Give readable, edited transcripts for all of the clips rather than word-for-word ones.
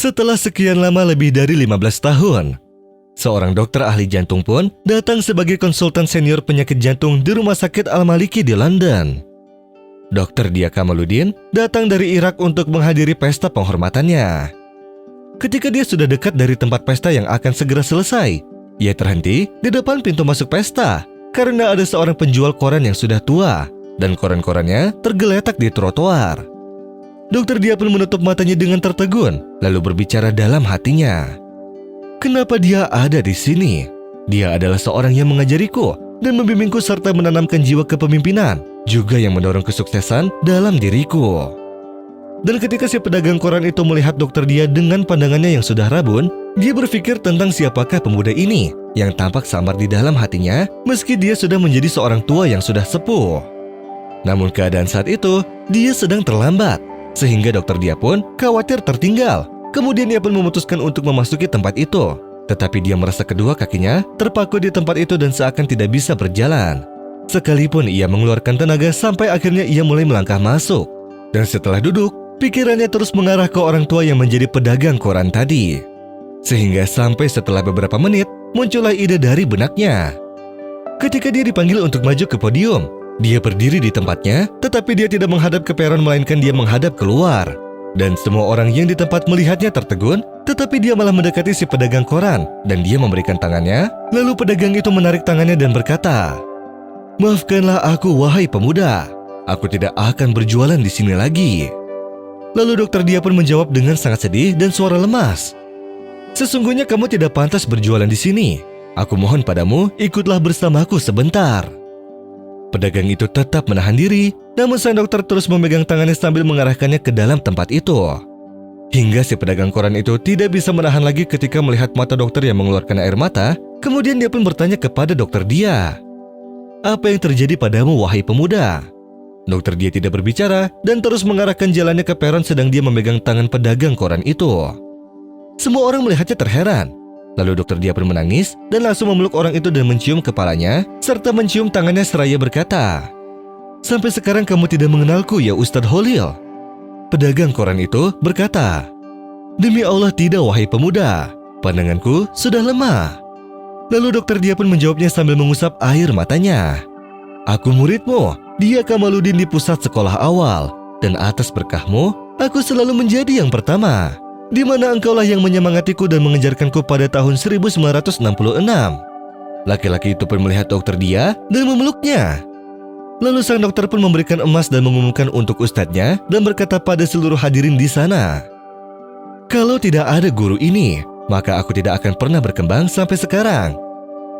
Setelah sekian lama lebih dari 15 tahun, seorang dokter ahli jantung pun datang sebagai konsultan senior penyakit jantung di Rumah Sakit Al-Maliki di London. Dr. Dia Kamaluddin datang dari Irak untuk menghadiri pesta penghormatannya. Ketika dia sudah dekat dari tempat pesta yang akan segera selesai, ia terhenti di depan pintu masuk pesta karena ada seorang penjual koran yang sudah tua dan koran-korannya tergeletak di trotoar. Dokter Dia pun menutup matanya dengan tertegun, lalu berbicara dalam hatinya. Kenapa dia ada di sini? Dia adalah seorang yang mengajariku dan membimbingku serta menanamkan jiwa kepemimpinan, juga yang mendorong kesuksesan dalam diriku. Dan ketika si pedagang koran itu melihat Dokter Dia dengan pandangannya yang sudah rabun, dia berpikir tentang siapakah pemuda ini yang tampak samar di dalam hatinya meski dia sudah menjadi seorang tua yang sudah sepuh. Namun keadaan saat itu, dia sedang terlambat, sehingga Dokter Dia pun khawatir tertinggal. Kemudian ia pun memutuskan untuk memasuki tempat itu. Tetapi dia merasa kedua kakinya terpaku di tempat itu dan seakan tidak bisa berjalan. Sekalipun ia mengeluarkan tenaga sampai akhirnya ia mulai melangkah masuk. Dan setelah duduk, pikirannya terus mengarah ke orang tua yang menjadi pedagang koran tadi. Sehingga sampai setelah beberapa menit, muncullah ide dari benaknya. Ketika dia dipanggil untuk maju ke podium, dia berdiri di tempatnya, tetapi dia tidak menghadap ke peron melainkan dia menghadap keluar. Dan semua orang yang di tempat melihatnya tertegun, tetapi dia malah mendekati si pedagang koran dan dia memberikan tangannya. Lalu pedagang itu menarik tangannya dan berkata, "Maafkanlah aku, wahai pemuda. Aku tidak akan berjualan di sini lagi." Lalu Dokter Dia pun menjawab dengan sangat sedih dan suara lemas, "Sesungguhnya kamu tidak pantas berjualan di sini. Aku mohon padamu, ikutlah bersamaku sebentar." Pedagang itu tetap menahan diri, namun sang dokter terus memegang tangannya sambil mengarahkannya ke dalam tempat itu. Hingga si pedagang koran itu tidak bisa menahan lagi ketika melihat mata dokter yang mengeluarkan air mata. Kemudian dia pun bertanya kepada Dokter Dia, "Apa yang terjadi padamu, wahai pemuda?" Dokter Dia tidak berbicara dan terus mengarahkan jalannya ke peron sedang dia memegang tangan pedagang koran itu. Semua orang melihatnya terheran. Lalu Dokter Dia pun menangis dan langsung memeluk orang itu dan mencium kepalanya serta mencium tangannya seraya berkata, "Sampai sekarang kamu tidak mengenalku ya Ustadz Holil?" Pedagang koran itu berkata, "Demi Allah tidak, wahai pemuda. Pandanganku sudah lemah." Lalu Dokter Dia pun menjawabnya sambil mengusap air matanya, "Aku muridmu, Dia Kamaluddin di pusat sekolah awal, dan atas berkahmu, aku selalu menjadi yang pertama. Di mana engkaulah yang menyemangatiku dan mengejarkanku pada tahun 1966. Laki-laki itu pun melihat Dokter Dia dan memeluknya. Lalu sang dokter pun memberikan emas dan mengumumkan untuk ustadznya dan berkata pada seluruh hadirin di sana, "Kalau tidak ada guru ini, maka aku tidak akan pernah berkembang sampai sekarang.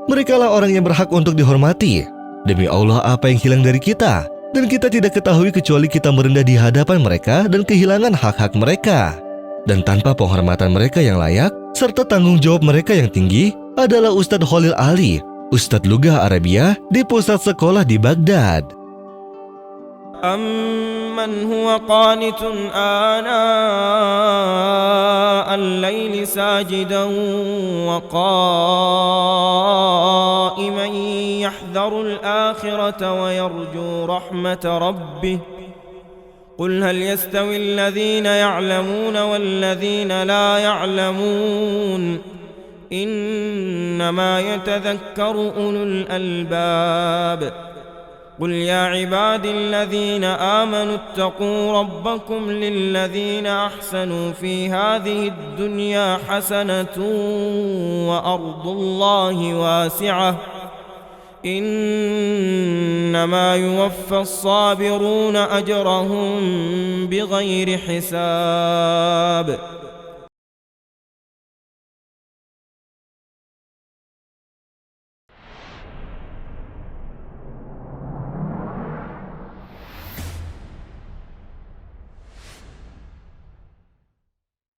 Merekalah orang yang berhak untuk dihormati. Demi Allah, apa yang hilang dari kita, dan kita tidak ketahui kecuali kita merendah di hadapan mereka dan kehilangan hak-hak mereka. Dan tanpa penghormatan mereka yang layak, serta tanggung jawab mereka yang tinggi, adalah Ustadz Holil Ali, Ustadz Lugah Arabia di pusat sekolah di Baghdad." أَمَّنْ هُوَ قَانِتٌ آنَاءَ اللَّيْلِ سَاجِدًا وَقَائِمًا يَحْذَرُ الْآخِرَةَ وَيَرْجُو رَحْمَةَ رَبِّهِ قُلْ هَلْ يَسْتَوِي الَّذِينَ يَعْلَمُونَ وَالَّذِينَ لَا يَعْلَمُونَ إِنَّمَا يَتَذَكَّرُ أُولُو الْأَلْبَابِ قُلْ يَا عِبَادِي الَّذِينَ آمَنُوا اتَّقُوا رَبَّكُمْ لِلَّذِينَ أَحْسَنُوا فِي هَذِهِ الدُّنْيَا حَسَنَةٌ وَأَرْضُ اللَّهِ وَاسِعَةٌ إِنَّمَا يُوَفَّى الصَّابِرُونَ أَجْرَهُم بِغَيْرِ حِسَابٍ